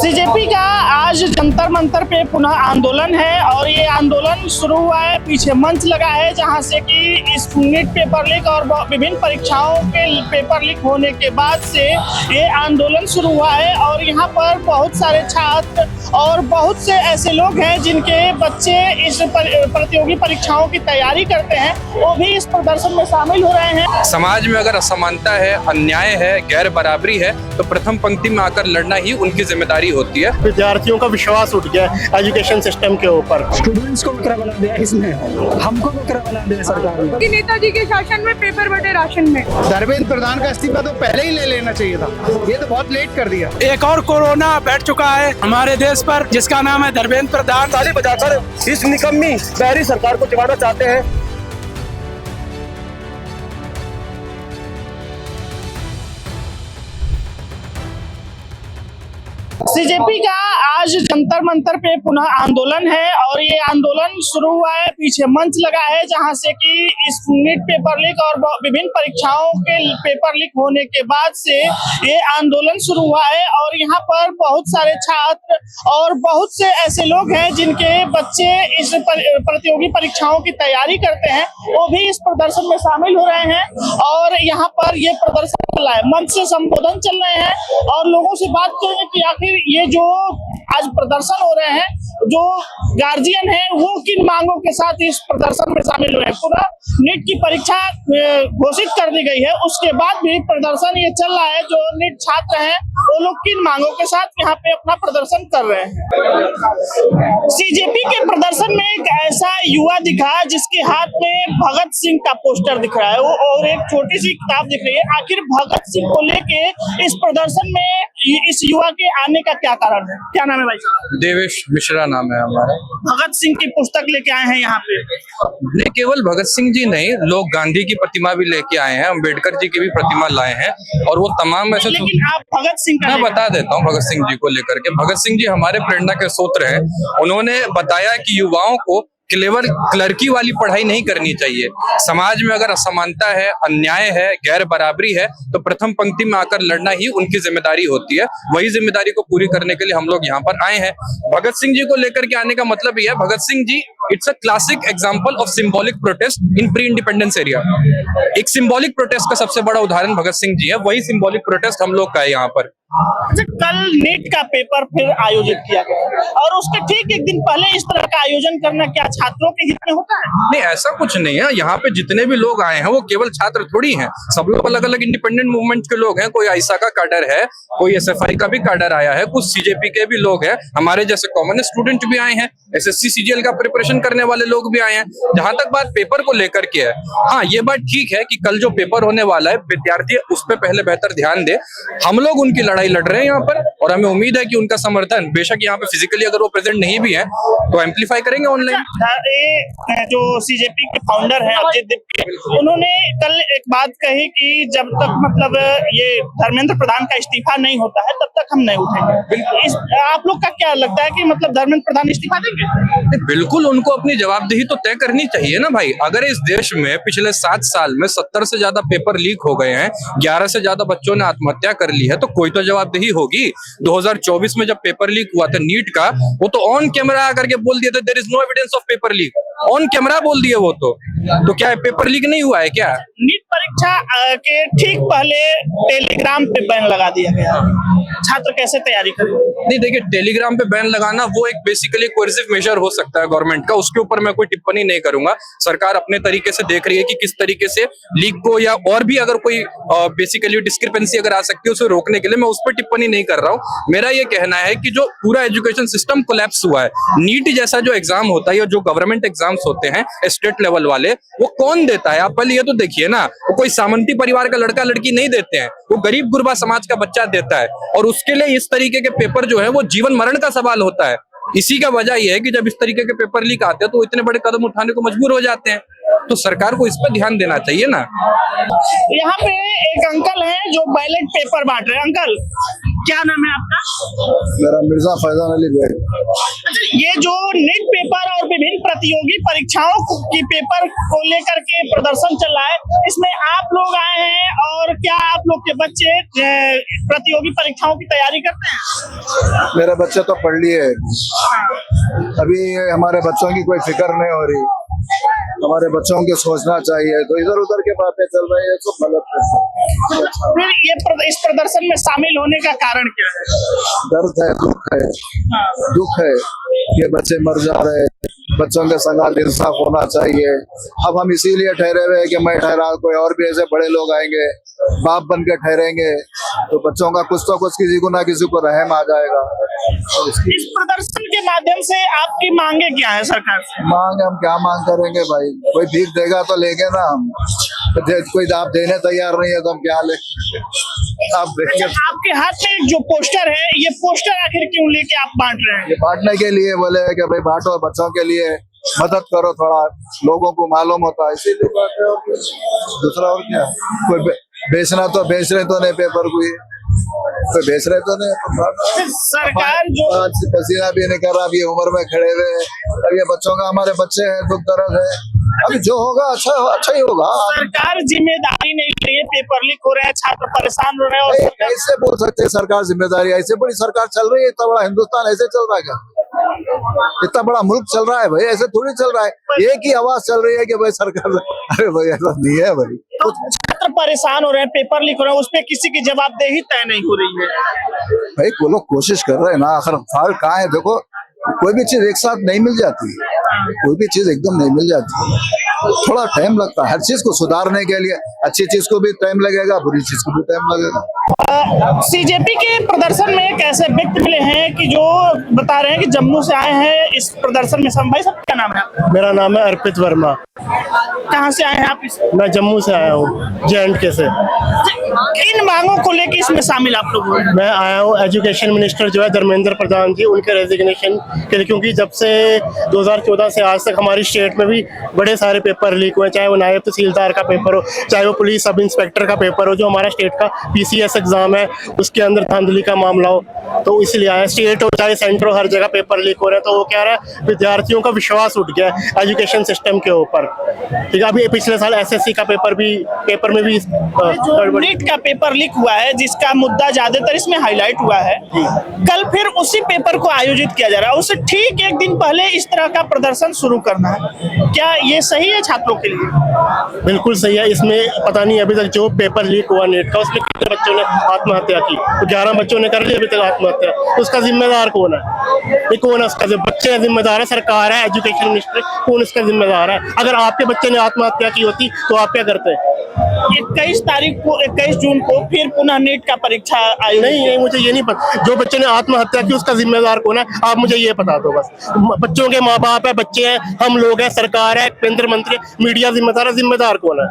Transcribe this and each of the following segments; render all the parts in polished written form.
CJP का आज जंतर मंतर पे पुनः आंदोलन है और ये आंदोलन शुरू हुआ है। पीछे मंच लगा है जहां से कि इस नीट पेपर लीक और विभिन्न परीक्षाओं के पेपर लीक होने के बाद से ये आंदोलन शुरू हुआ है और यहाँ पर बहुत सारे छात्र और बहुत से ऐसे लोग हैं जिनके बच्चे इस प्रतियोगी परीक्षाओं की तैयारी करते हैं, वो भी इस प्रदर्शन में शामिल हो रहे हैं। समाज में अगर असमानता है, अन्याय है, गैर बराबरी है तो प्रथम पंक्ति में आकर लड़ना ही उनकी जिम्मेदारी होती है। विद्यार्थियों का विश्वास उठ गया एजुकेशन सिस्टम के ऊपर। स्टूडेंट्स को बकरा बना दिया, इसमें हमको बकरा बना दिया सरकार ने। नेताजी के शासन में पेपर बटे राशन में। धर्मेंद्र प्रधान का इस्तीफा तो पहले ही ले लेना चाहिए था, ये तो बहुत लेट कर दिया। एक और कोरोना बैठ चुका है हमारे देश पर जिसका नाम है धर्मेंद्र प्रधान। ताली बजाकर इस निकम्मी शहरी सरकार को जगाना चाहते हैं। सीजेपी का आज जंतर मंतर पे पुनः आंदोलन है और ये आंदोलन शुरू हुआ है। पीछे मंच लगा है जहां से कि इस नीट पेपर लीक और विभिन्न परीक्षाओं के पेपर लीक होने के बाद से ये आंदोलन शुरू हुआ है और यहाँ पर बहुत सारे छात्र और बहुत से ऐसे लोग हैं जिनके बच्चे इस प्रतियोगी परीक्षाओं की तैयारी करते हैं, वो भी इस प्रदर्शन में शामिल हो रहे हैं और यहाँ पर ये प्रदर्शन चल रहा है, मंच से संबोधन चल रहे हैं और लोगों से बात करेंगे कि आखिर ये जो आज प्रदर्शन हो रहे हैं, जो गार्जियन है वो किन मांगों के साथ इस प्रदर्शन में शामिल हुए हैं। पूरा नीट की परीक्षा घोषित कर दी गई है, उसके बाद भी प्रदर्शन ये चल रहा है। जो नीट छात्र हैं वो लोग किन मांगों के साथ यहाँ पे अपना प्रदर्शन कर रहे हैं। सीजेपी के प्रदर्शन में एक ऐसा युवा दिखा जिसके हाथ में भगत सिंह का पोस्टर दिख रहा है और एक छोटी सी किताब दिख रही है। आखिर भगत सिंह को लेके इस प्रदर्शन में इस युवा के आने का क्या कारण है? क्या नाम है भाई साहब? देवेश मिश्रा नाम है हमारा। भगत सिंह की पुस्तक लेके आए हैं यहाँ पे। नहीं केवल भगत सिंह जी नहीं, लोग गांधी की प्रतिमा भी लेके आए हैं, अम्बेडकर जी की भी प्रतिमा लाए हैं और वो तमाम ऐसे। लेकिन आप भगत सिंह का मैं बता देता हूँ भगत सिंह जी को लेकर के। भगत सिंह जी हमारे प्रेरणा के स्रोत हैं। उन्होंने बताया कि युवाओं को केवल क्लर्की वाली पढ़ाई नहीं करनी चाहिए। समाज में अगर असमानता है, अन्याय है, गैर बराबरी है तो प्रथम पंक्ति में आकर लड़ना ही उनकी जिम्मेदारी होती है। वही जिम्मेदारी को पूरी करने के लिए हम लोग यहाँ पर आए हैं। भगत सिंह जी को लेकर के आने का मतलब यह है, Bhagat Singh ji it's a classic example of symbolic protest in pre independence area. एक सिंबॉलिक प्रोटेस्ट का सबसे बड़ा उदाहरण भगत सिंह जी है। वही सिंबॉलिक प्रोटेस्ट हम लोग का है यहाँ पर। कल नीट का पेपर फिर आयोजित किया गया और उसके ठीक एक दिन पहले इस तरह का आयोजन करना क्या छात्रों के हित में होता है? नहीं, ऐसा कुछ नहीं है। यहाँ पे जितने भी लोग आए हैं वो केवल छात्र थोड़ी हैं, सब लोग अलग अलग इंडिपेंडेंट मूवमेंट के लोग हैं। कोई आईसा का कैडर है, कोई एसएफआई का भी कैडर आया है, कुछ सीजेपी के भी लोग हैं, हमारे जैसे कॉमन स्टूडेंट भी आए हैं, एसएससी सीजीएल का प्रिपरेशन करने वाले लोग भी आए हैं। जहां तक बात पेपर को लेकर के है, हाँ ये बात ठीक है कि कल जो पेपर होने वाला है विद्यार्थी उस पर पहले बेहतर ध्यान दे। हम लोग उनकी लड़ाई लड़ रहे हैं यहाँ पर और हमें उम्मीद है कि उनका समर्थन, बेशक यहाँ पे फिजिकली अगर वो प्रेजेंट नहीं भी है तो एम्पलीफाई करेंगे ऑनलाइन। जो सीजेपी के फाउंडर हैं अजय दीप, उन्होंने कल एक बात कही कि जब तक मतलब ये धर्मेंद्र प्रधान का इस्तीफा नहीं होता है तब तक हम नहीं उठेंगे। आप लोग का क्या लगता है कि मतलब धर्मेंद्र प्रधान इस्तीफा देंगे? बिल्कुल, उनको अपनी जवाबदेही तो तय करनी चाहिए ना भाई। अगर इस देश में पिछले 7 साल में 70 से ज्यादा पेपर लीक हो गए हैं, 11 से ज्यादा बच्चों ने आत्महत्या कर ली है, तो कोई तो जवाबदेही होगी। 2024 में जब पेपर लीक हुआ था नीट का, वो तो ऑन कैमरा आकर के बोल दिया था there is no evidence of paper leak. On camera बोल दिए वो तो क्या पेपर लीक नहीं हुआ है क्या? नीट परीक्षा के ठीक पहले टेलीग्राम पे बैन लगा दिया गया, छात्र कैसे तैयारी करें? नहीं देखिए, टेलीग्राम पे बैन लगाना वो एक बेसिकली कोर्सिव मेजर हो सकता है गवर्नमेंट का, उसके ऊपर मैं कोई टिप्पणी नहीं करूंगा। सरकार अपने तरीके से देख रही है कि किस तरीके से लीक को या और भी अगर कोई बेसिकली डिस्क्रिपेंसी अगर आ सकती है उसे रोकने के लिए, मैं उस पर टिप्पणी नहीं कर रहा हूँ। मेरा ये कहना है कि जो पूरा एजुकेशन सिस्टम कोलैप्स हुआ है, नीट जैसा जो एग्जाम होता है या जो गवर्नमेंट एग्जाम्स होते हैं स्टेट लेवल वाले, वो कौन देता है? आप पहले ये तो देखिए ना, वो कोई सामंती परिवार का लड़का लड़की नहीं देते हैं, वो गरीब गुरबा समाज का बच्चा देता है और उसके लिए इस तरीके के पेपर जो है वो जीवन मरण का सवाल होता है। इसी का वजह यह है कि जब इस तरीके के पेपर लीक आते हैं तो इतने बड़े कदम उठाने को मजबूर हो जाते हैं। तो सरकार को इस पर ध्यान देना चाहिए ना। यहाँ पे एक अंकल हैं जो बैलेट पेपर बांट रहे हैं। अंकल, क्या नाम है आपका? मेरा मिर्जा फैजान अली बेग। अच्छा, ये जो नीट पेपर और विभिन्न प्रतियोगी परीक्षाओं की पेपर को लेकर के प्रदर्शन चल रहा है, इसमें आप लोग आए हैं और क्या आप लोग के बच्चे प्रतियोगी परीक्षाओं की तैयारी करते हैं? मेरे बच्चे तो पढ़ लिए, अभी हमारे बच्चों की कोई फिक्र नहीं हो रही। हमारे बच्चों को सोचना चाहिए, तो इधर उधर के बातें चल रही है तो गलत है। फिर ये इस प्रदर्शन में शामिल होने का कारण क्या है? दर्द है, दुख है कि बच्चे मर जा रहे हैं। बच्चों के संग इंसाफ होना चाहिए। अब हम इसीलिए ठहरे हुए हैं कि मैं ठहरा, कोई और भी ऐसे बड़े लोग आएंगे, बाप बन के ठहरेंगे, तो बच्चों का कुछ तो कुछ किसी को ना किसी को रहम आ जाएगा। तो इस प्रदर्शन के माध्यम से आपकी मांगे क्या है सरकार से? मांग हम क्या मांग करेंगे भाई, कोई भीख देगा तो लेंगे ना हम, कोई आप देने तैयार नहीं है तो हम क्या लेंगे, आप देंगे। आपके हाथ में जो पोस्टर है, ये पोस्टर आखिर क्यों लेके आप बांट रहे हैं? ये बांटने के लिए बोले कि भाई बांटो, बच्चों के लिए मदद करो, थोड़ा लोगों को मालूम होता है, इसीलिए बांट रहे हो। दूसरा और क्या, कोई बेचना तो बेच रहे तो नहीं पेपर, कोई बेच रहे तो नहीं। सरकार जो पसीना भी नहीं कर रहा, अभी उम्र में खड़े हुए, अब ये बच्चों का, हमारे बच्चे हैं, दुख दर्द है, अभी जो होगा अच्छा ही होगा। सरकार जिम्मेदारी नहीं ले रही है, पेपर लीक हो रहे हैं, छात्र परेशान हो रहे हैं और कैसे बोल सकते हैं सरकार जिम्मेदारी? ऐसे बड़ी सरकार चल रही है, इतना बड़ा हिंदुस्तान ऐसे चल रहा है क्या? इतना बड़ा मुल्क चल रहा है भाई, ऐसे थोड़ी चल रहा है। एक ही आवाज चल रही है कि भाई सरकार, अरे भाई ऐसा नहीं है भाई। तो छात्र परेशान हो रहे हैं, पेपर लीक हो रहे हैं, उसपे किसी की जवाबदेही तय नहीं हो रही है। भाई वो लोग कोशिश कर रहे हैं ना, आखिर फाल कहाँ है? देखो, कोई भी चीज एक साथ नहीं मिल जाती, कोई भी चीज एकदम नहीं मिल जाती, थोड़ा टाइम लगता है हर चीज को सुधारने के लिए। अच्छी चीज को भी टाइम लगेगा, बुरी चीज को भी टाइम लगेगा। सीजेपी के प्रदर्शन में एक ऐसे व्यक्ति मिले हैं कि जो बता रहे हैं कि जम्मू से आए हैं इस प्रदर्शन में। भाई साहब, क्या नाम है आपका? मेरा नाम है अर्पित वर्मा। कहाँ से आए हैं आप? मैं जम्मू से आया हूँ, JNK से। इन मांगों को लेकर इसमें शामिल आप लोग हुए? मैं आया हूँ एजुकेशन मिनिस्टर जो है धर्मेंद्र प्रधान जी, उनके रेजिग्नेशन के लिए, क्योंकि जब से 2014 से आज तक हमारी स्टेट में भी बड़े सारे पेपर लीक हुए, चाहे वो नायब तहसीलदार का पेपर हो, चाहे वो पुलिस सब इंस्पेक्टर का पेपर हो, जो हमारा स्टेट का PCS एग्जाम है उसके अंदर धांधली का मामला हो, तो इसलिए आया। स्टेट हो चाहे सेंटर हो, हर जगह पेपर लीक हो रहे हैं, तो वो कह रहा है विद्यार्थियों का विश्वास उठ गया एजुकेशन सिस्टम के ऊपर। ठीक है, अभी पिछले साल SSC का पेपर में भी नीट का पेपर लीक हुआ है, जिसका मुद्दा ज्यादातर इसमें हाईलाइट हुआ है। कल फिर उसी पेपर को आयोजित किया जा रहा है, उससे ठीक एक दिन पहले इस तरह का प्रदर्शन शुरू करना है, क्या ये सही है छात्रों के लिए? बिल्कुल सही है। इसमें पता नहीं अभी तक जो पेपर लीक हुआ नीट का, उसमें कितने बच्चों ने आत्महत्या की, तो 11 बच्चों ने कर ली अभी तक आत्महत्या, तो उसका जिम्मेदार कौन है? ये कौन है उसका? जब बच्चे जिम्मेदार है, सरकार है, एजुकेशन मिनिस्टर, कौन इसका जिम्मेदार है? अगर आपके बच्चे ने आत्महत्या की होती तो आप क्या करते? 21 जून को फिर पुनः नीट का परीक्षा आयोजित। नहीं, मुझे ये नहीं पता जो बच्चे ने आत्महत्या की उसका जिम्मेदार कौन है, आप मुझे ये बता दो बस। बच्चों के माँ बाप है, बच्चे हैं, हम लोग हैं, सरकार है, केंद्र मंत्री, मीडिया जिम्मेदार है, जिम्मेदार कौन है?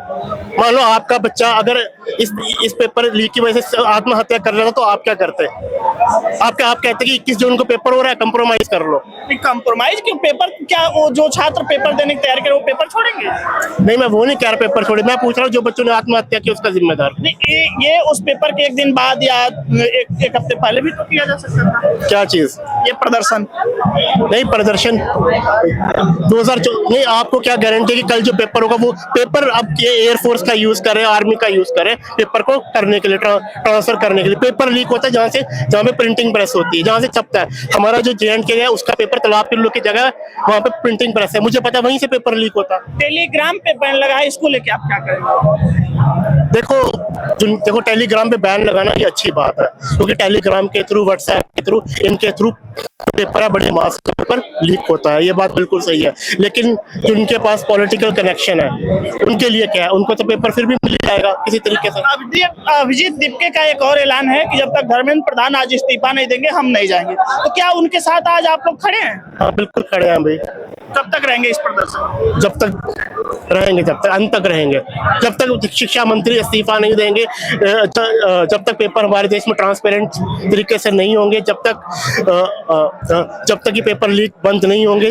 मान लो आपका बच्चा अगर इस पेपर लीक की वजह से आत्महत्या कर रहा था, तो आप क्या करते? आप कहते कि 21 जून को पेपर हो रहा है, कंप्रोमाइज कर लो। कंप्रोमाइज क्यों? पेपर क्या वो जो छात्र पेपर देने की तैयारी करे वो पेपर छोड़ेंगे? नहीं, मैं वो नहीं कह रहा पेपर छोड़े, मैं पूछ रहा हूँ जो बच्चों ने आत्महत्या की उसका जिम्मेदार। ये उस पेपर के एक दिन बाद या एक हफ्ते पहले भी तो किया जा सकता था। क्या चीज? ये प्रदर्शन नहीं, प्रदर्शन 2014 नहीं, आपको क्या गारंटी कि कल जो पेपर होगा वो पेपर अब एयरफोर्स का यूज करे, आर्मी का यूज करे पेपर को करने के लिए, ट्रांसफर करने के लिए। पेपर लीक होता है जहाँ पे प्रिंटिंग प्रेस होती है, जहाँ से छपता है। हमारा जो JNK है उसका पेपर तालाब पिल्लू की जगह वहाँ पे प्रिंटिंग प्रेस है, मुझे पता, वहीं से पेपर लीक होता। टेलीग्राम पे बैन लगा है, इसको लेके आप क्या करेंगे? देखो टेलीग्राम पे बैन लगाना ये अच्छी बात है, क्योंकि टेलीग्राम के थ्रू, व्हाट्सएप के थ्रू, इनके थ्रू पेपर है, बड़े मास पेपर लीक होता है, ये बात बिल्कुल सही है। लेकिन जिनके पास पॉलिटिकल कनेक्शन है उनके लिए क्या है? उनको तो पेपर फिर भी मिल जाएगा किसी तरीके से। अभिजीत दीपके का एक और ऐलान है कि जब तक धर्मेंद्र प्रधान आज इस्तीफा नहीं देंगे हम नहीं जाएंगे, तो क्या उनके साथ आज आप लोग खड़े हैं? हाँ, बिल्कुल खड़े हैं भाई। कब तक रहेंगे इस प्रदर्शन? जब तक रहेंगे, जब तक अंत तक रहेंगे, जब तक शिक्षा मंत्री इस्तीफा नहीं देंगे, जब तक पेपर हमारे देश में ट्रांसपेरेंट तरीके से नहीं होंगे, जब तक ये पेपर लीक बंद नहीं होंगे,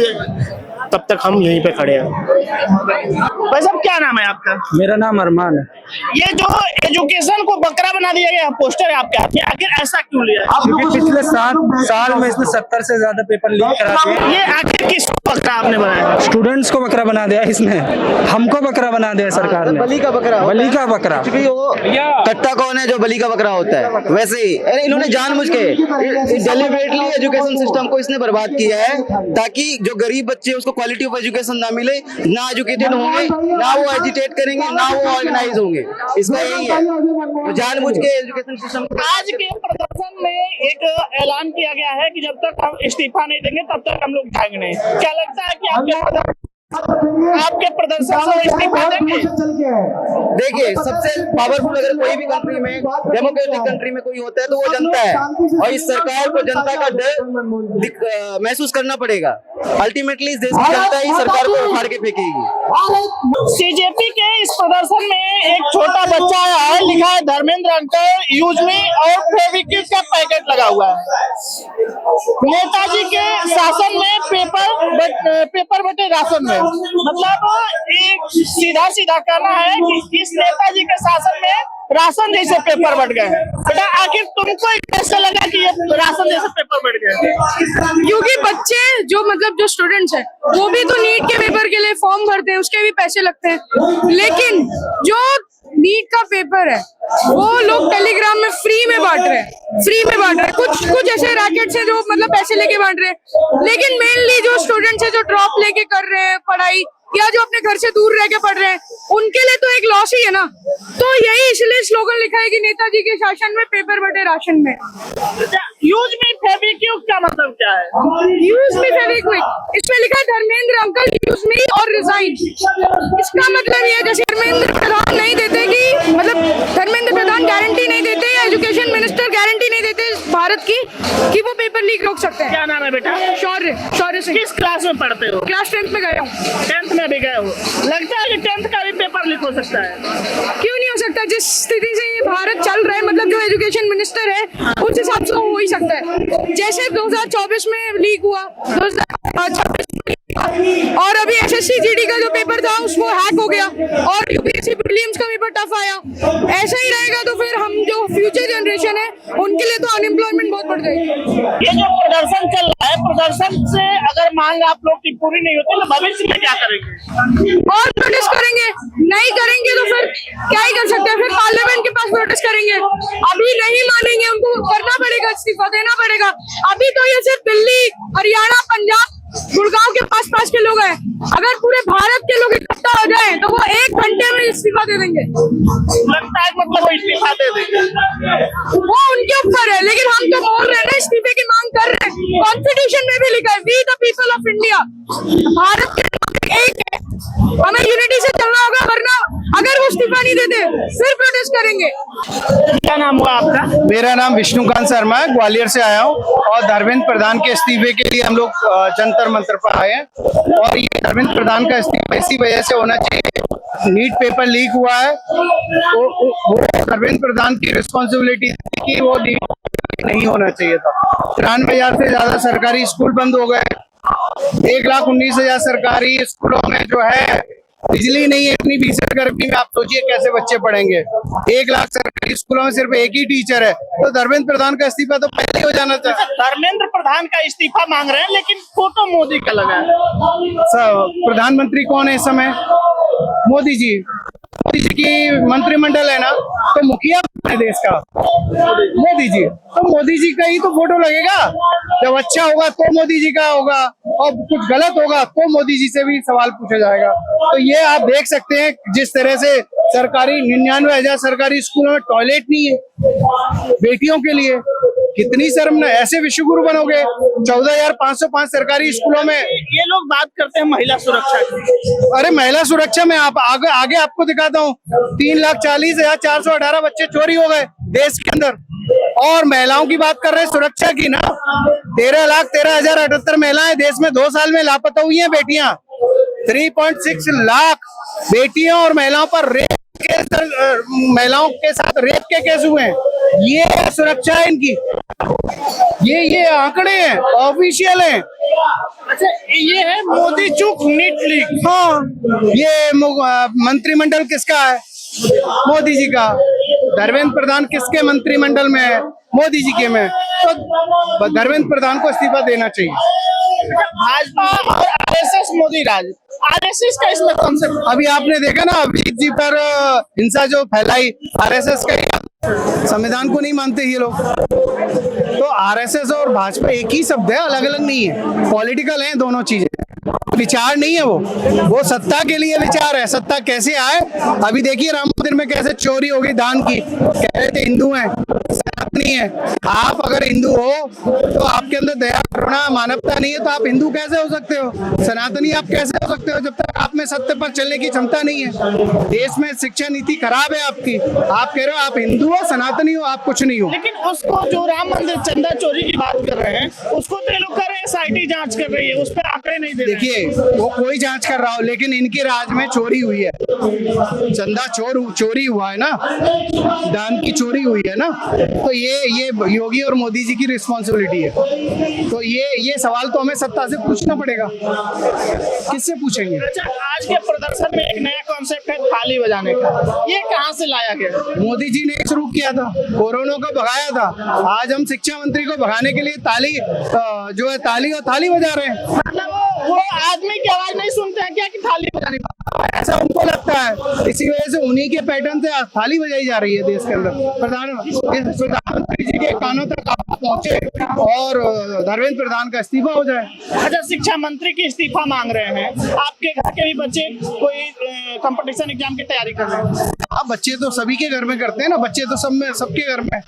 तब तक हम यहीं पे खड़े हैं। भाई साहब क्या नाम है आपका? मेरा नाम अरमान है। ये जो एजुकेशन को बकरा बना दिया गया पोस्टर है आपके हाथ में, आखिर ऐसा क्यों लिया? क्योंकि पिछले 7 साल में इसने 70 से ज्यादा पेपर लीक करा दिए। ये आखिर किस बकरा आपने बनाया? स्टूडेंट्स को बकरा बना दिया इसने, हमको बकरा बना दिया सरकार ने। बलि का बकरा, बलि का बकरा। क्योंकि वो कट्टा कौन है जो बलि का बकरा होता है, वैसे ही इन्होंने जानबूझ के डेलिबरेटली एजुकेशन सिस्टम को इसने बर्बाद किया है, ताकि जो गरीब बच्चे उसको क्वालिटी ऑफ एजुकेशन ना मिले, ना एजुकेटेड होंगे, ना वो एजिटेट करेंगे, ना वो ऑर्गेनाइज होंगे। इसका यही है, तो जानबूझ के एजुकेशन सिस्टम। आज के प्रदर्शन में एक ऐलान किया गया है कि जब तक हम इस्तीफा नहीं देंगे तब तक हम लोग जाएंगे नहीं। क्या लगता है कि आपके प्रदर्शन से इस्तीफा देंगे? देखिए, सबसे पावरफुल अगर कोई भी कंट्री में, डेमोक्रेटिक कंट्री में कोई होता है तो वो जनता है, और इस सरकार को जनता का डर महसूस करना पड़ेगा। अल्टीमेटली इस देश की जनता ही सरकार को उखाड़ के फेंकेगी। सीजेपी के इस प्रदर्शन में एक छोटा बच्चा आया है, लिखा है धर्मेंद्र अंकल यूज मी और फेविक्विक का पैकेट लगा हुआ है। नेताजी के शासन में पेपर बटे राशन में, मतलब एक सीधा सीधा कहना है कि इस नेताजी के शासन में राशन जैसे पेपर बट गए। बेटा आखिर तुमको कैसे लगा कि ये राशन जैसे पेपर बट गए? क्योंकि बच्चे जो मतलब जो स्टूडेंट्स हैं वो भी तो नीट के पेपर के लिए फॉर्म भरते हैं, उसके भी पैसे लगते हैं, लेकिन जो नीट का पेपर है वो लोग टेलीग्राम में फ्री में बांट रहे हैं। कुछ ऐसे रैकेट्स हैं जो मतलब पैसे लेके बांट रहे हैं, लेकिन मेनली जो स्टूडेंट्स हैं जो ड्रॉप लेके कर रहे हैं पढ़ाई, या जो अपने घर से दूर रह के पढ़ रहे हैं, उनके लिए तो एक लॉस ही है ना। तो यही इसलिए स्लोगन लिखा है कि नेताजी के शासन में पेपर बटे राशन में। यूज मी फेविक्विक का मतलब क्या है? यूज मी फेविक्विक, इसमें लिखा है धर्मेंद्र अंकल यूज मी और रिजाइन। इसका मतलब ये है जैसे धर्मेंद्र प्रधान नहीं देते कि मतलब धर्मेंद्र प्रधान गारंटी नहीं देते, या एजुकेशन मिनिस्टर गारंटी नहीं देते भारत की कि वो पेपर लीक रोक सकते हैं। क्या नाम है बेटा? शौर्य सिंह। किस क्लास में पढ़ते हो? क्लास 10th में गया हूँ। 10th में भी गए हो? लगता है कि 10th का भी पेपर लीक हो सकता है? क्यों नहीं हो सकता? जिस स्थिति से ये भारत चल रहा है, मतलब जो एजुकेशन मिनिस्टर है उस हिसाब से हो ही सकता है। जैसे 2024 में लीक हुआ, 2026 और अभी एसएससी जीडी का जो पेपर था उसको हैक हो गया, और यूपीएससी प्रीलिम्स का पेपर टफ आया। ऐसा ही रहेगा तो फिर हम जो फ्यूचर जनरेशन है उनके लिए तो अनएम्प्लॉयमेंट बहुत बढ़ जाएगी। ये जो प्रदर्शन चल रहा है, प्रदर्शन से अगर मांग आप लोग की पूरी नहीं होती तो भविष्य में क्या करेंगे? और प्रोटेस्ट करेंगे, नहीं करेंगे तो फिर क्या ही कर सकते हैं, फिर पार्लियामेंट के पास प्रोटेस्ट करेंगे। अभी नहीं मानेंगे, उनको करना पड़ेगा, इस्तीफा देना पड़ेगा। अभी तो ये सिर्फ दिल्ली, हरियाणा, पंजाब, गुड़गांव के पास के लोग हैं, अगर पूरे भारत के लोग इकट्ठा हो जाए तो वो 1 घंटे में इस्तीफा दे देंगे। लगता है मतलब वो इस्तीफा दे देंगे? वो उनके ऊपर है, लेकिन हम तो बोल रहे हैं ना, इस्तीफे की मांग कर रहे हैं। कॉन्स्टिट्यूशन में भी लिखा है we the people of India, Bharat के लोग एक है, हमें यूनिटी से चलना होगा, वरना अगर वो इस्तीफा नहीं देते फिर प्रोटेस्ट करेंगे। क्या नाम हुआ आपका? मेरा नाम विष्णुकांत शर्मा है, ग्वालियर से आया हूँ, और धर्मेंद्र प्रधान के इस्तीफे के लिए हम लोग जंतर मंतर पर आए हैं। और ये धर्मेंद्र प्रधान का इस्तीफा इसी वजह से होना चाहिए, नीट पेपर लीक हुआ है, वो धर्मेंद्र प्रधान की रिस्पॉन्सिबिलिटी थी कि वो नहीं होना चाहिए था। 93,000 से ज्यादा सरकारी स्कूल बंद हो गए, 1,19,000 सरकारी स्कूलों में जो है बिजली नहीं है। इतनी भीषण गर्मी में आप सोचिए कैसे बच्चे पढ़ेंगे। 1 लाख सरकारी स्कूलों में सिर्फ एक ही टीचर है, तो धर्मेंद्र प्रधान का इस्तीफा तो पहले ही हो जाना चाहिए। धर्मेंद्र प्रधान का इस्तीफा मांग रहे हैं, लेकिन फोटो मोदी का लगा है। प्रधानमंत्री कौन है इस समय? मोदी जी की मंत्रिमंडल है ना, तो मुखिया है देश का मोदी जी, तो मोदी जी का ही तो फोटो लगेगा। जब अच्छा होगा तो मोदी जी का होगा, और कुछ गलत होगा तो मोदी जी से भी सवाल पूछा जाएगा। तो ये आप देख सकते हैं जिस तरह से सरकारी 99,000 सरकारी स्कूलों में टॉयलेट नहीं है बेटियों के लिए, कितनी शर्म ना। ऐसे विश्वगुरु बनोगे? 14,505 सरकारी स्कूलों में। ये लोग बात करते हैं महिला सुरक्षा की। अरे महिला सुरक्षा में आप आगे आपको दिखाता हूँ, 3,40,418 बच्चे चोरी हो गए देश के अंदर, और महिलाओं की बात कर रहे हैं सुरक्षा की ना। 13,13,078 महिलाएं देश में 2 साल में लापता हुई हैं बेटियां। 3.6 लाख बेटियों और महिलाओं पर रेप के महिलाओं के साथ रेप के केस हुए हैं। ये सुरक्षा है इनकी, ये आंकड़े हैं, ऑफिशियल हैं। अच्छा, ये है मोदी चूक नीट लीक। हाँ, ये मंत्रिमंडल किसका है? मोदी जी का। धर्मेंद्र प्रधान किसके मंत्रिमंडल में है? मोदी जी के में। तो धर्मेंद्र प्रधान को इस्तीफा देना चाहिए। भाजपा और आरएसएस मोदी राज, आरएसएस का इसमें कॉन्सेप्ट। अभी आपने देखा ना अभिजीत जी पर हिंसा जो फैलाई, आरएसएस का, संविधान को नहीं मानते ये लोग। तो आरएसएस और भाजपा एक ही शब्द है, अलग अलग नहीं है, पॉलिटिकल है दोनों चीजें, विचार नहीं है वो सत्ता के लिए विचार है। सत्ता कैसे आए? अभी देखिए राम मंदिर में कैसे चोरी हो गई दान की, कह रहे थे हिंदू हैं, सनातनी है। आप अगर हिंदू हो तो आपके अंदर दया करुणा मानवता नहीं है तो आप हिंदू कैसे हो सकते हो? सनातनी आप कैसे हो सकते हो जब तक आप में सत्य पर चलने की क्षमता नहीं है? देश में शिक्षा नीति खराब है आपकी। आप कह रहे हो आप हिंदू हो, सनातनी हो, आप कुछ नहीं हो। लेकिन उसको जो राम मंदिर चंदा चोरी की बात कर रहे हैं उसको तो ये लोग कर रहे हैं, SIT जांच कर रही है, उस पर आंकड़े नहीं दे रहे हैं। देखिए वो कोई जांच कर रहा हो, लेकिन इनके राज में चोरी हुई है, चंदा चोरी हुआ है ना, दान की चोरी हुई है ना, तो ये योगी और मोदी जी की रिस्पॉन्सिबिलिटी है। तो ये सवाल तो हमें सत्ता से पूछना पड़ेगा, किससे पूछेंगे? अच्छा, आज के प्रदर्शन में एक नया कॉन्सेप्ट है थाली बजाने का, ये कहाँ से लाया गया? मोदी जी ने शुरू किया था, कोरोना को भगाया था। आज हम शिक्षा मंत्री को भगाने के लिए ताली जो है ताली और थाली बजा रहे हैं। मतलब वो आदमी की आवाज नहीं सुनते हैं क्या कि थाली बजाने? ऐसा उनको लगता है, इसी वजह से उन्हीं के पैटर्न से थाली बजाई जा रही है देश के अंदर। प्रधानमंत्री जी के कानों तक आप पहुंचे और धर्मेंद्र प्रधान का इस्तीफा हो जाए। अच्छा, शिक्षा मंत्री की इस्तीफा मांग रहे हैं, आपके घर के भी बच्चे कोई कंपटीशन एग्जाम की तैयारी कर रहे हैं? हाँ, बच्चे तो सभी के घर में करते हैं ना, बच्चे तो सबके घर में,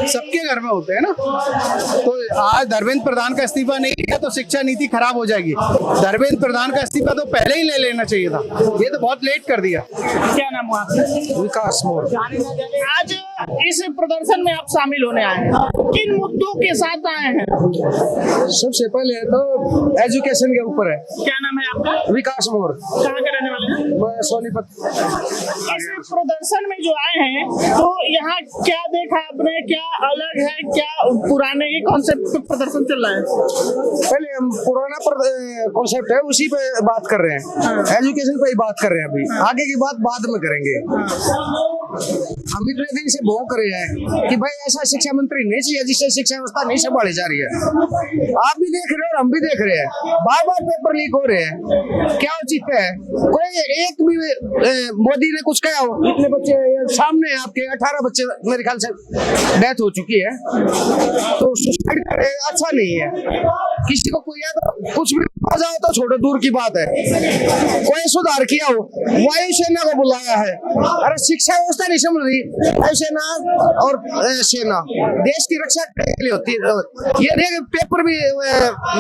सबके घर में होते हैं ना। तो आज धर्मेंद्र प्रधान का इस्तीफा नहीं लिया तो शिक्षा नीति खराब हो जाएगी। धर्मेंद्र प्रधान का इस्तीफा तो पहले ही ले लेना चाहिए था, ये तो बहुत लेट कर दिया। क्या नाम हुआ आपका? विकास मोर। आज इस प्रदर्शन में आप शामिल होने आए हैं, किन मुद्दों के साथ आए हैं? सबसे पहले तो एजुकेशन के ऊपर है। क्या नाम है आपका? विकास मोर। कहाँ के रहने वाले हैं? मैं सोनीपत। इस प्रदर्शन में जो आए हैं तो यहाँ क्या देखा आपने, क्या अलग है, क्या पुराने ही कॉन्सेप्ट पे प्रदर्शन चल रहा है? पहले हम पुराना कॉन्सेप्ट है उसी पे बात कर रहे हैं, एजुकेशन पे ही बात कर रहे हैं। अभी आगे की बात बाद में करेंगे। हम इतने दिन से भोंक रहे हैं कि भाई ऐसा शिक्षा मंत्री नहीं चाहिए जिससे शिक्षा व्यवस्था नहीं संभाली जा रही है। आप भी देख रहे हो और हम भी देख रहे हैं, बार बार पेपर लीक हो रहे हैं। क्या उचित है? कोई एक भी मोदी ने कुछ कहा हो? इतने बच्चे सामने आपके 18 बच्चे मेरे ख्याल से डेथ हो चुकी है, तो सुसाइड अच्छा नहीं है। किसी को कोई कुछ भी हो जाओ तो छोड़ो, दूर की बात है। कोई सुधार किया हो, वायुसेना को बुलाया है। अरे शिक्षा व्यवस्था नहीं समझ रही, वायुसेना और सेना देश की रक्षा करने के लिए होती है। ये देख पेपर भी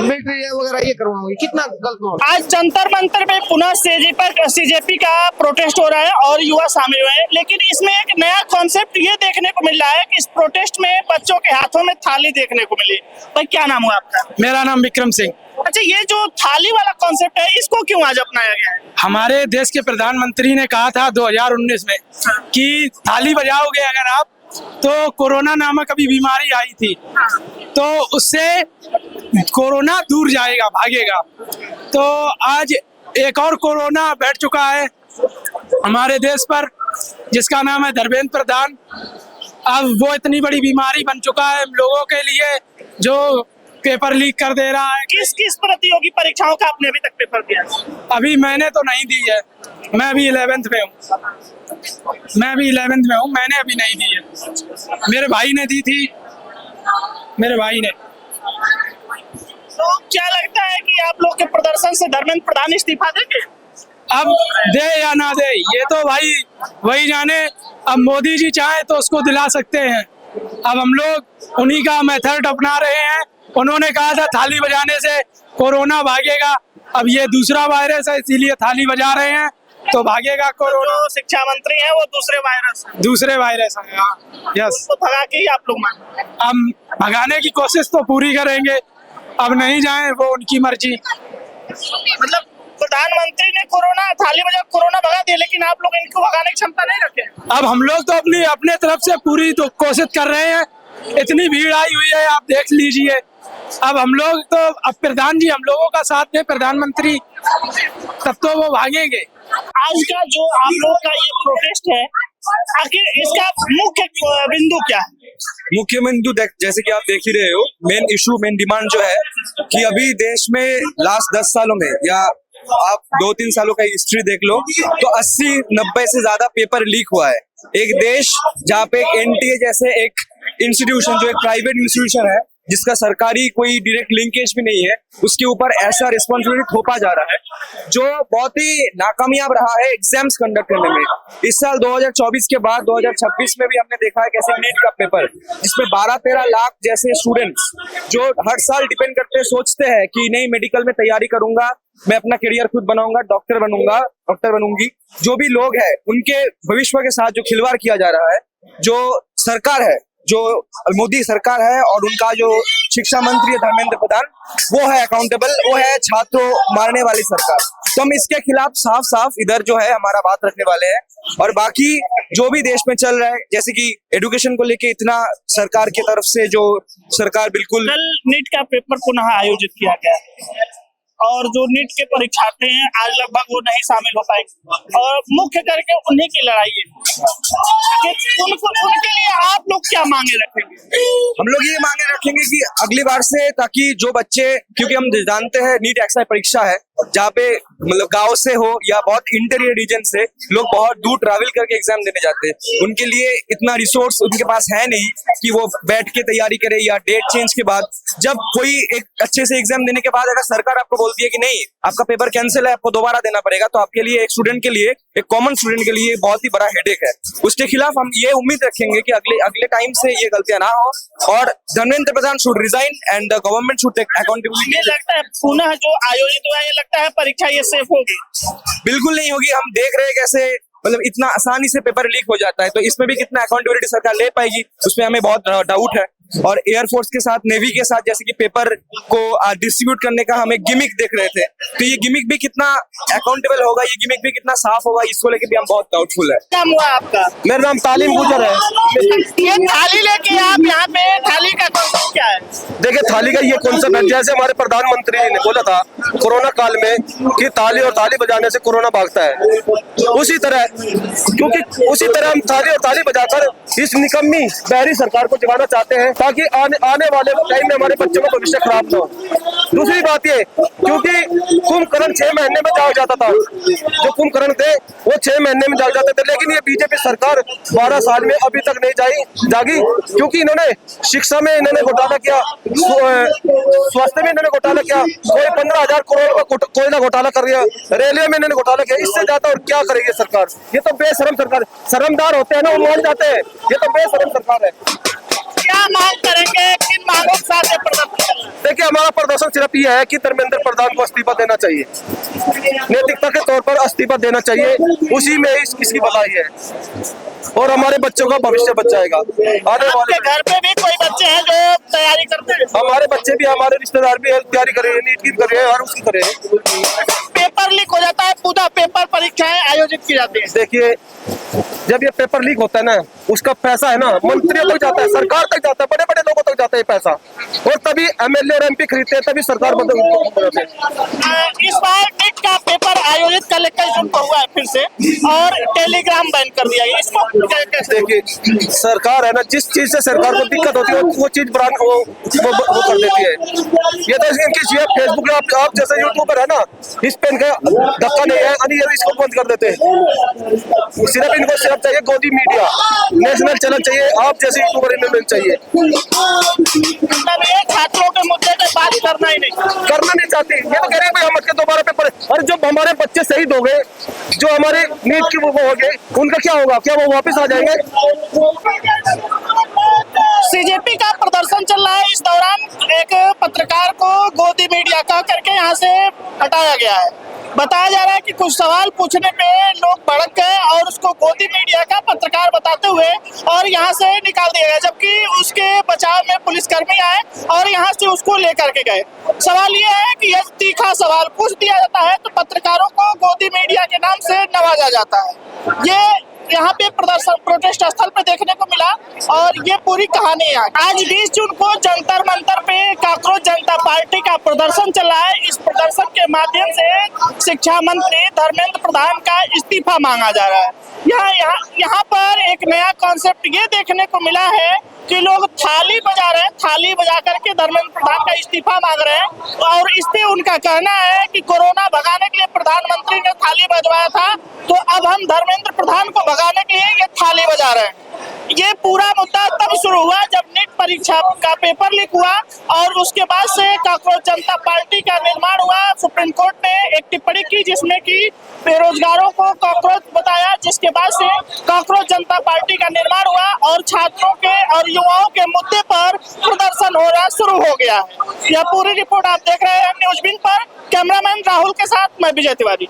मिलिट्री वगैरह ये करवाओगे, कितना गलत हो। आज जंतर मंतर पे पुनः सीजेपी का प्रोटेस्ट हो रहा है और युवा शामिल हुए हैं, लेकिन इसमें एक नया कॉन्सेप्ट ये देखने को मिल रहा है कि इस प्रोटेस्ट में बच्चों के हाथों में थाली देखने को मिली। भाई क्या नाम हुआ आपका? मेरा नाम विक्रम सिंह। अच्छा, ये जो थाली वाला कॉन्सेप्ट है इसको क्यों आज अपनाया गया है? हमारे देश के प्रधानमंत्री ने कहा था 2019 में कि थाली बजाओगे अगर आप तो कोरोना नामक अभी बीमारी आई थी तो उससे कोरोना दूर जाएगा, भागेगा। तो आज एक और कोरोना बैठ चुका है हमारे देश पर जिसका नाम है धर्मेंद्र प्रधान। अब वो इतनी बड़ी बीमारी बन चुका है लोगों के लिए जो पेपर लीक कर दे रहा है। किस किस प्रतियोगी परीक्षाओं का आपने अभी तक पेपर दिया? अभी मैंने तो नहीं दी है, मैं अभी 11th में हूँ। मैंने अभी नहीं दी है, मेरे भाई ने दी थी, मेरे भाई ने। तो क्या लगता है कि आप लोग के प्रदर्शन से धर्मेंद्र प्रधान इस्तीफा देंगे? अब दे या ना दे ये तो भाई वही जाने। अब मोदी जी चाहे तो उसको दिला सकते हैं। अब हम लोग उन्हीं का मेथड अपना रहे हैं। उन्होंने कहा था थाली बजाने से कोरोना भागेगा, अब ये दूसरा वायरस है इसीलिए थाली बजा रहे हैं तो भागेगा कोरोना। जो शिक्षा मंत्री हैं वो दूसरे वायरस हैं। हाँ, यस। तो भगा के ही आप लोग मान, हम भगाने की कोशिश तो पूरी करेंगे, अब नहीं जाए वो उनकी मर्जी। मतलब प्रधानमंत्री ने थाली बजा कोरोना भगा दिया, लेकिन आप लोग इनको भगाने की क्षमता नहीं रखे। अब हम लोग तो अपने तरफ से पूरी तो कोशिश कर रहे हैं। इतनी भीड़ आई हुई है, आप देख लीजिए। अब हम लोग तो अब प्रधान जी हम लोगों का साथ में, प्रधानमंत्री तब तो वो भागेंगे। आज का जो आप लोगों का ये प्रोटेस्ट है, आखिर इसका मुख्य बिंदु क्या है? मुख्य बिंदु जैसे कि आप देख ही रहे हो, मेन इशू, मेन डिमांड जो है कि अभी देश में लास्ट 10 सालों में या आप 2-3 सालों का हिस्ट्री देख लो तो 80-90 से ज्यादा पेपर लीक हुआ है। एक देश जहाँ पे एक एनटीए जैसे एक इंस्टीट्यूशन, जो एक प्राइवेट इंस्टीट्यूशन है जिसका सरकारी कोई डायरेक्ट लिंकेज भी नहीं है, उसके ऊपर ऐसा रिस्पॉन्सिबिलिटी थोपा जा रहा है जो बहुत ही नाकामयाब रहा है एग्जाम्स कंडक्ट करने में। इस साल 2024 के बाद 2026 में भी हमने देखा है कैसे नीट का पेपर, जिसमें 12-13 लाख जैसे स्टूडेंट्स जो हर साल डिपेंड करते हैं, सोचते हैं कि नहीं मेडिकल में तैयारी करूंगा, मैं अपना करियर खुद बनाऊंगा, डॉक्टर बनूंगी, जो भी लोग हैं उनके भविष्य के साथ जो खिलवाड़ किया जा रहा है, जो सरकार है, जो मोदी सरकार है और उनका जो शिक्षा मंत्री है धर्मेंद्र प्रधान, वो है अकाउंटेबल, वो है छात्रों मारने वाली सरकार। तो हम इसके खिलाफ साफ साफ इधर जो है हमारा बात रखने वाले हैं। और बाकी जो भी देश में चल रहा है, जैसे कि एजुकेशन को लेके इतना सरकार की तरफ से जो सरकार बिल्कुल, कल नीट का पेपर पुनः आयोजित किया गया और जो नीट के परीक्षार्थी हैं आज लगभग वो नहीं शामिल हो पाएंगे और मुख्य करके उन्हीं की लड़ाई है। उनके लिए आप लोग क्या मांगे रखेंगे? हम लोग ये मांगे रखेंगे कि अगली बार से, ताकि जो बच्चे, क्योंकि हम जानते हैं नीट ऐसा परीक्षा है जहाँ पे मतलब गांव से हो या बहुत इंटीरियर रीजन से लोग बहुत दूर ट्रैवल करके एग्जाम देने जाते हैं, उनके लिए इतना रिसोर्स उनके पास है नहीं कि वो बैठ के तैयारी करे, या डेट चेंज के बाद जब कोई एक अच्छे से एग्जाम देने के बाद अगर सरकार आपको बोलती है कि नहीं आपका पेपर कैंसिल है, आपको दोबारा देना पड़ेगा, तो आपके लिए, एक स्टूडेंट के लिए, एक कॉमन स्टूडेंट के लिए बहुत ही बड़ा हेडेक है। उसके खिलाफ हम ये उम्मीद रखेंगे कि अगले टाइम से ये गलतियां ना हो और Dharmendra Pradhan should resign and the government should take accountability. लगता है पुनः जो आयोजित हुआ, ये लगता है परीक्षा ये सेफ होगी? बिल्कुल नहीं होगी। हम देख रहे हैं कैसे मतलब इतना आसानी से पेपर लीक हो जाता है, तो इसमें भी कितना अकाउंटेबिलिटी सरकार ले पाएगी, उसमें हमें बहुत डाउट है। और एयरफोर्स के साथ, नेवी के साथ जैसे कि पेपर को डिस्ट्रीब्यूट करने का हम एक गिमिक देख रहे थे, तो ये गिमिक भी कितना अकाउंटेबल होगा, ये गिमिक भी कितना साफ होगा, इसको लेके भी हम बहुत डाउटफुल है। क्या हुआ आपका? मेरा नाम तालीम गुजर है। ये थाली लेके आप यहाँ पे, थाली का कॉन्सेप्ट क्या है? देखिए, थाली का ये कॉन्सेप्ट है, जैसे हमारे प्रधानमंत्री जी ने बोला था कोरोना काल में कि ताली और ताली बजाने से कोरोना भागता है, उसी तरह हम थाली और ताली बजाकर इस निकम्मी बहरी सरकार को जगाना चाहते हैं, ताकि आने वाले टाइम में हमारे बच्चों का भविष्य खराब ना हो। दूसरी बात ये, क्योंकि कुंभकर्ण 6 महीने में जाग जाता था, जो कुंभकर्ण थे वो 6 महीने में जाग जाते थे, लेकिन ये बीजेपी सरकार 12 साल में अभी तक नहीं जागी, क्योंकि इन्होंने शिक्षा में इन्होंने घोटाला किया, स्वास्थ्य में इन्होंने घोटाला किया, कोई 15,000 करोड़ का कोयला घोटाला कर रहा है, रेलवे में इन्होंने घोटाला किया। इससे ज्यादा और क्या करेगी सरकार? ये तो बेशरम सरकार, शर्मदार होते हैं ना, वो मान जाते हैं, ये तो बेशरम सरकार है। क्या मांग करेंगे, किन मांगों के साथ ये प्रदर्शन? देखिए, हमारा प्रदर्शन सिर्फ ये है कि धर्मेंद्र प्रधान को इस्तीफा देना चाहिए, नैतिकता के तौर पर इस्तीफा देना चाहिए, उसी में इसकी भलाई है और हमारे बच्चों का भविष्य बच जाएगा। आने वाले घर पे भी कोई बच्चे हैं जो तैयारी करते हैं? हमारे बच्चे भी, हमारे रिश्तेदार भी तैयारी कर रहे हैं, नीट की कर रहे हैं और उसकी कर रहे हैं। पेपर लीक हो जाता है, पूरा पेपर परीक्षाएं आयोजित की जाती है। देखिए, जब ये पेपर लीक होता है ना, उसका पैसा है ना मंत्रियों तक जाता है, सरकार तक जाता है, बड़े बड़े लोगों तक जाता है पैसा, और तभी एमएलए और एमपी खरीदते हैं, तभी सरकार बदलती है। इस बार नीट का पेपर आयोजित करने का शुरू हुआ है फिर से, और टेलीग्राम बैन कर दिया है, इसको कैसे? देखिए, सरकार है ना, जिस चीज से सरकार को दिक्कत होती है वो चीज वो कर देती है। ये तो इनकी फेसबुक में आप जैसे यूट्यूबर है ना, इस पे इनका धक्का नहीं है, इसको बंद कर देते हैं। सिर्फ इनको सिर्फ चाहिए गोदी मीडिया, नेशनल चैनल चाहिए, आप जैसे यूट्यूबर इन्हें चाहिए। छात्रों के मुद्दे पे बात करना नहीं चाहती, ये तो कह रहे हैं हम दोबारा पेपर, और जब हमारे बच्चे शहीद हो गए, जो हमारे नीट की वो हो गए, उनका क्या होगा? क्या वो वापस आ जाएंगे? सीजेपी का प्रदर्शन चल रहा है, इस दौरान एक पत्रकार को गोदी मीडिया कह करके यहाँ से हटाया गया है। बताया जा रहा है कि कुछ सवाल पूछने पे लोग भड़क गए और उसको गोदी मीडिया का पत्रकार बताते हुए और यहाँ से निकाल दिया गया, जबकि उसके बचाव में पुलिसकर्मी आए और यहाँ से उसको लेकर के गए। सवाल ये है कि यह तीखा सवाल पूछ दिया जाता है तो पत्रकारों को गोदी मीडिया के नाम से नवाजा जाता है। ये यहाँ पे प्रदर्शन प्रोटेस्ट स्थल पे देखने को मिला और ये पूरी कहानी है। आज 20 जून को जंतर मंतर पे काकरोच जनता पार्टी का प्रदर्शन चल रहा है। इस प्रदर्शन के माध्यम से शिक्षा मंत्री धर्मेंद्र प्रधान का इस्तीफा मांगा जा रहा है। यहाँ पर एक नया कॉन्सेप्ट ये देखने को मिला है कि लोग थाली बजा रहे हैं, थाली बजा करके धर्मेंद्र प्रधान का इस्तीफा मांग रहे हैं और इससे उनका कहना है कि कोरोना भगाने के लिए प्रधानमंत्री ने थाली बजवाया था, तो अब हम धर्मेंद्र प्रधान को भगाने के लिए ये थाली बजा रहे हैं। ये पूरा मुद्दा तब शुरू हुआ जब नीट परीक्षा का पेपर लीक हुआ और उसके बाद से काकरोच जनता पार्टी का निर्माण हुआ। सुप्रीम कोर्ट ने एक टिप्पणी की जिसमें कि बेरोजगारों को कॉकरोच बताया, जिसके बाद से काकरोच जनता पार्टी का निर्माण हुआ और छात्रों के और युवाओं के मुद्दे पर प्रदर्शन होना शुरू हो गया है। यह पूरी रिपोर्ट आप देख रहे हैं न्यूज़ विंग पर। कैमरामैन राहुल के साथ मैं विजय तिवारी।